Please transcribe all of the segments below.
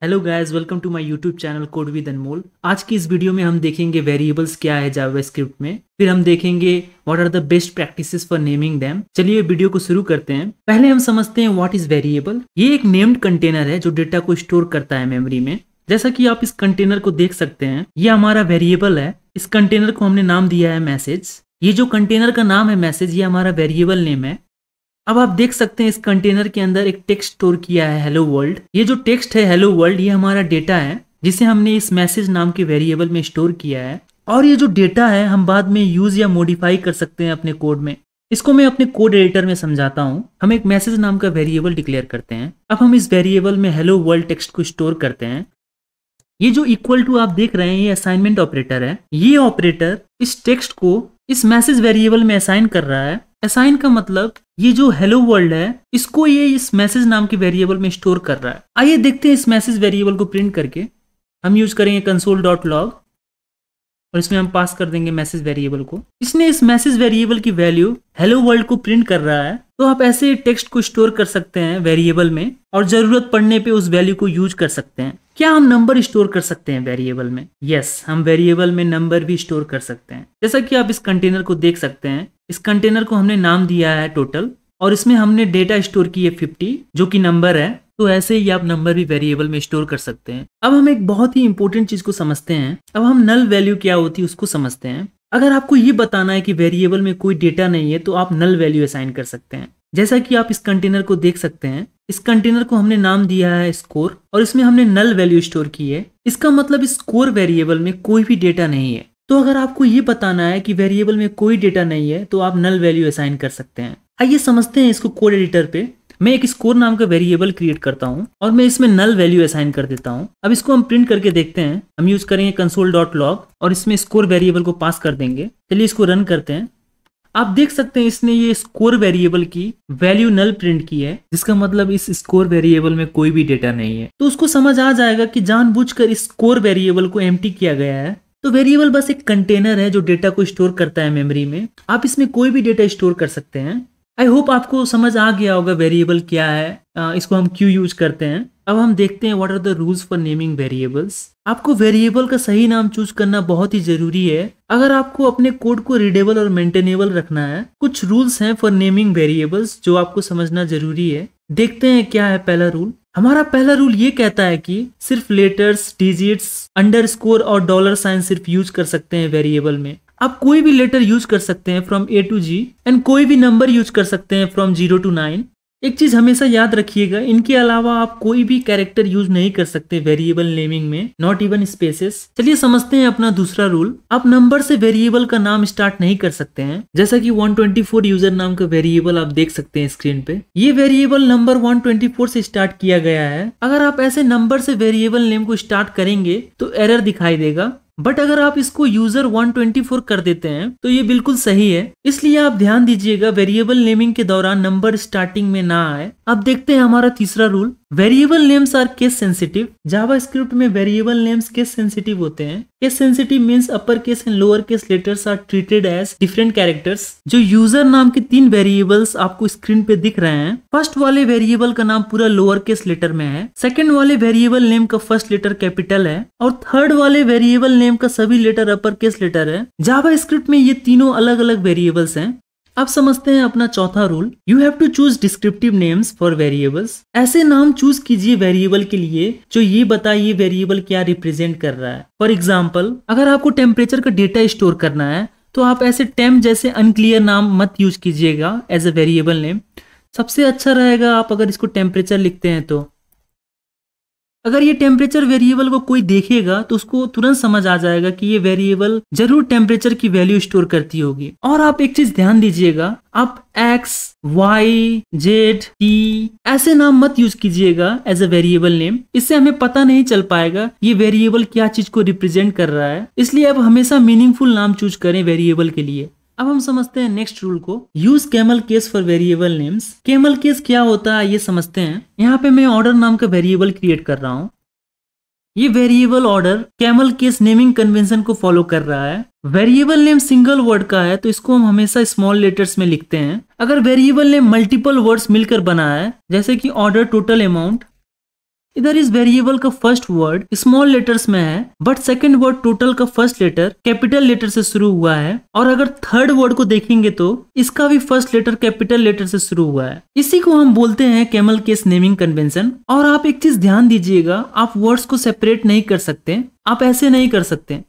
Hello guys, welcome to my YouTube channel code with Anmol. आज की इस वीडियो में हम देखेंगे वेरिएबल्स क्या है जावास्क्रिप्ट में। फिर हम देखेंगे what are the best practices for naming them. चलिए वीडियो को शुरू करते हैं। पहले हम समझते हैं व्हाट इज वेरिएबल। ये एक नेम्ड कंटेनर है जो डेटा को स्टोर करता है मेमोरी में। जैसा कि आप इस कंटेनर को देख सकते हैं, ये हमारा वेरिएबल है। इस कंटेनर को हमने नाम दिया है मैसेज। ये जो कंटेनर का नाम है मैसेज, ये हमारा वेरिएबल नेम है। अब आप देख सकते हैं इस कंटेनर के अंदर एक टेक्स्ट स्टोर किया है, हेलो वर्ल्ड। ये जो टेक्स्ट है हेलो वर्ल्ड, ये हमारा डेटा है जिसे हमने इस मैसेज नाम के वेरिएबल में स्टोर किया है। और ये जो डेटा है हम बाद में यूज या मॉडिफाई कर सकते हैं अपने कोड में। इसको मैं अपने कोड एडिटर में समझाता हूँ। हम एक मैसेज नाम का वेरिएबल डिक्लेयर करते हैं। अब हम इस वेरिएबल में हेलो वर्ल्ड टेक्स्ट को स्टोर करते हैं। ये जो इक्वल टू आप देख रहे हैं, ये असाइनमेंट ऑपरेटर है। ये ऑपरेटर इस टेक्स्ट को इस मैसेज वेरिएबल में असाइन कर रहा है। असाइन का मतलब ये जो हेलो वर्ल्ड है, इसको ये इस मैसेज नाम के वेरिएबल में स्टोर कर रहा है। आइए देखते हैं इस मैसेज वेरिएबल को प्रिंट करके। हम यूज करेंगे console.log और इसमें हम पास कर देंगे मैसेज वेरिएबल को। इसने इस मैसेज वेरिएबल की वैल्यू हेलो वर्ल्ड को प्रिंट कर रहा है। तो आप ऐसे टेक्स्ट को स्टोर कर सकते हैं वेरिएबल में और जरूरत पड़ने पे उस वैल्यू को यूज कर सकते हैं। क्या हम नंबर स्टोर कर सकते हैं वेरिएबल में? यस, हम वेरिएबल में नंबर भी स्टोर कर सकते हैं। जैसा कि आप इस कंटेनर को देख सकते हैं, इस कंटेनर को हमने नाम दिया है टोटल और इसमें हमने डेटा स्टोर की है 50 जो कि नंबर है। तो ऐसे ही आप नंबर भी वेरिएबल में स्टोर कर सकते हैं। अब हम एक बहुत ही इंपॉर्टेंट चीज को समझते हैं। अब हम नल वैल्यू क्या होती है उसको समझते हैं। अगर आपको ये बताना है कि वेरिएबल में कोई डेटा नहीं है तो आप नल वैल्यू असाइन कर सकते हैं। जैसा कि आप इस कंटेनर को देख सकते हैं, इस कंटेनर को हमने नाम दिया है स्कोर और इसमें हमने नल वैल्यू स्टोर की है। इसका मतलब इस स्कोर वेरिएबल में कोई भी डेटा नहीं है। तो अगर आपको ये बताना है कि वेरिएबल में कोई डेटा नहीं है तो आप नल वैल्यू असाइन कर सकते हैं। आइए समझते हैं इसको कोड एडिटर पे। मैं एक स्कोर नाम का वेरिएबल क्रिएट करता हूं और मैं इसमें नल वैल्यू असाइन कर देता हूं। अब इसको हम प्रिंट करके देखते हैं। हम यूज करेंगे console.log और इसमें स्कोर वेरिएबल को पास कर देंगे। चलिए इसको रन करते हैं। आप देख सकते हैं इसने ये स्कोर वेरिएबल की वैल्यू नल प्रिंट की है, जिसका मतलब इस स्कोर वेरिएबल में कोई भी डेटा नहीं है। तो उसको समझ आ जाएगा कि जानबूझकर इस स्कोर वेरिएबल को एम्प्टी किया गया है। तो वेरिएबल बस एक कंटेनर है जो डेटा को स्टोर करता है मेमोरी में। आप इसमें कोई भी डेटा स्टोर कर सकते हैं। आई होप आपको समझ आ गया होगा वेरिएबल क्या है, इसको हम क्यों यूज करते हैं। अब हम देखते हैं what are the rules for naming variables. आपको वेरिएबल का सही नाम चूज करना बहुत ही जरूरी है अगर आपको अपने कोड को रीडेबल और मेंटेनेबल रखना है। कुछ रूल्स हैं फॉर नेमिंग वेरिएबल्स जो आपको समझना जरूरी है। देखते हैं क्या है पहला रूल। हमारा पहला रूल ये कहता है कि सिर्फ लेटर्स, डिजिट्स, अंडरस्कोर और डॉलर साइन सिर्फ यूज कर सकते हैं वेरिएबल में। आप कोई भी लेटर यूज कर सकते हैं from A to G and कोई भी नंबर यूज कर सकते हैं फ्रॉम 0 to 9। एक चीज हमेशा याद रखिएगा, इनके अलावा आप कोई भी कैरेक्टर यूज नहीं कर सकते वेरिएबल नेमिंग में, नॉट इवन स्पेसेस। चलिए समझते हैं अपना दूसरा रूल। आप नंबर से वेरिएबल का नाम स्टार्ट नहीं कर सकते हैं। जैसा कि 124 यूजर नाम का वेरिएबल आप देख सकते हैं स्क्रीन पे। ये वेरिएबल नंबर 124 से स्टार्ट किया गया है। अगर आप ऐसे नंबर से वेरिएबल नेम को स्टार्ट करेंगे तो एरर दिखाई देगा, बट अगर आप इसको यूजर 124 कर देते हैं तो ये बिल्कुल सही है। इसलिए आप ध्यान दीजिएगा वेरिएबल नेमिंग के दौरान नंबर स्टार्टिंग में ना आए। अब देखते हैं हमारा तीसरा rule. Variable names are case sensitive. JavaScript में वेरिएबल नेम्स केस सेंसिटिव होते हैं। Case sensitive means upper case and lower case letters are treated as different characters. जो यूजर नाम के 3 वेरिएबल्स आपको स्क्रीन पे दिख रहे हैं, फर्स्ट वाले वेरिएबल का नाम पूरा लोअर केस लेटर में है, सेकंड वाले वेरिएबल नेम का फर्स्ट लेटर कैपिटल है और थर्ड वाले वेरिएबल नेम का सभी लेटर अपर केस लेटर है। जावास्क्रिप्ट में ये तीनों अलग अलग वेरिएबल्स हैं। अब समझते हैं अपना चौथा rule. You have to choose descriptive names for variables. ऐसे नाम चूज कीजिए वेरिएबल के लिए जो ये बताए ये वेरिएबल क्या रिप्रेजेंट कर रहा है। फॉर एग्जाम्पल, अगर आपको टेम्परेचर का डेटा स्टोर करना है तो आप ऐसे टेम्प जैसे अनक्लियर नाम मत यूज कीजिएगा एज ए वेरिएबल नेम। सबसे अच्छा रहेगा आप अगर इसको टेम्परेचर लिखते हैं तो अगर ये टेम्परेचर वेरिएबल को कोई देखेगा तो उसको तुरंत समझ आ जाएगा कि ये वेरिएबल जरूर टेम्परेचर की वैल्यू स्टोर करती होगी। और आप एक चीज ध्यान दीजिएगा, आप X, Y, Z, T ऐसे नाम मत यूज कीजिएगा एज अ वेरिएबल नेम। इससे हमें पता नहीं चल पाएगा ये वेरिएबल क्या चीज को रिप्रेजेंट कर रहा है। इसलिए आप हमेशा मीनिंगफुल नाम चूज करें वेरिएबल के लिए। अब हम समझते हैं नेक्स्ट रूल को। Use camel case for variable names. Camel case क्या होता है ये समझते हैं। यहाँ पे मैं ऑर्डर नाम का वेरिएबल क्रिएट कर रहा हूँ। ये variable order camel case naming convention को फॉलो कर रहा है। वेरिएबल नेम सिंगल वर्ड का है तो इसको हम हमेशा स्मॉल लेटर्स में लिखते हैं। अगर वेरिएबल नेम मल्टीपल वर्ड्स मिलकर बना है, जैसे कि ऑर्डर टोटल अमाउंट, इधर इस वेरिएबल का फर्स्ट वर्ड स्मॉल लेटर्स में है, बट सेकंड वर्ड टोटल का फर्स्ट लेटर कैपिटल लेटर से शुरू हुआ है। और अगर थर्ड वर्ड को देखेंगे तो इसका भी फर्स्ट लेटर कैपिटल लेटर से शुरू हुआ है। इसी को हम बोलते हैं कैमल केस नेमिंग कन्वेंशन। और आप एक चीज ध्यान दीजिएगा, आप वर्ड्स को सेपरेट नहीं कर सकते, आप ऐसे नहीं कर सकते।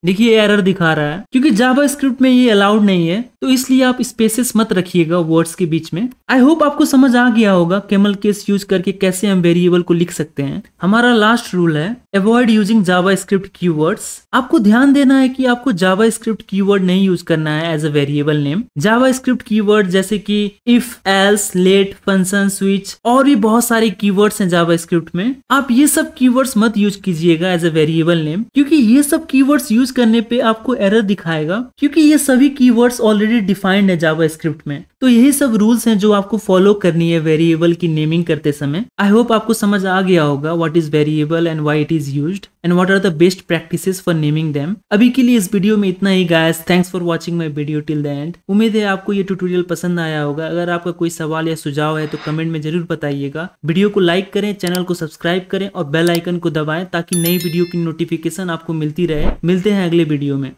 देखिए एरर दिखा रहा है क्योंकि जावा स्क्रिप्ट में ये अलाउड नहीं है, तो इसलिए आप स्पेसेस मत रखिएगा वर्ड्स के बीच में। आई होप आपको समझ आ गया होगा कैमल केस यूज करके कैसे हम वेरिएबल को लिख सकते हैं। हमारा लास्ट रूल है avoid using JavaScript keywords. आपको ध्यान देना है कि आपको जावा स्क्रिप्ट कीवर्ड नहीं यूज करना है as a variable name. JavaScript keyword जैसे कि if, else, let, function, switch और भी बहुत सारे कीवर्ड्स हैं जावा स्क्रिप्ट में। आप ये सब कीवर्ड्स मत यूज कीजिएगा एज अ वेरिएबल नेम, क्योंकि ये सब कीवर्ड्स यूज करने पे आपको एरर दिखाएगा, क्योंकि ये सभी कीवर्ड्स ऑलरेडी डिफाइंड है जावा स्क्रिप्ट में। तो यही सब रूल्स हैं जो आपको फॉलो करनी है वेरिएबल की नेमिंग करते समय। आई होप आपको समझ आ गया होगा what is variable and why it is used and what are the best practices for naming them. अभी के लिए इस वीडियो में इतना ही guys. Thanks for watching my video till the end. उम्मीद है आपको ये ट्यूटोरियल पसंद आया होगा। अगर आपका कोई सवाल या सुझाव है तो कमेंट में जरूर बताइएगा। वीडियो को लाइक करें, चैनल को सब्सक्राइब करें और बेल आइकन को दबाएं ताकि नई वीडियो की नोटिफिकेशन आपको मिलती रहे। मिलते हैं अगले वीडियो में।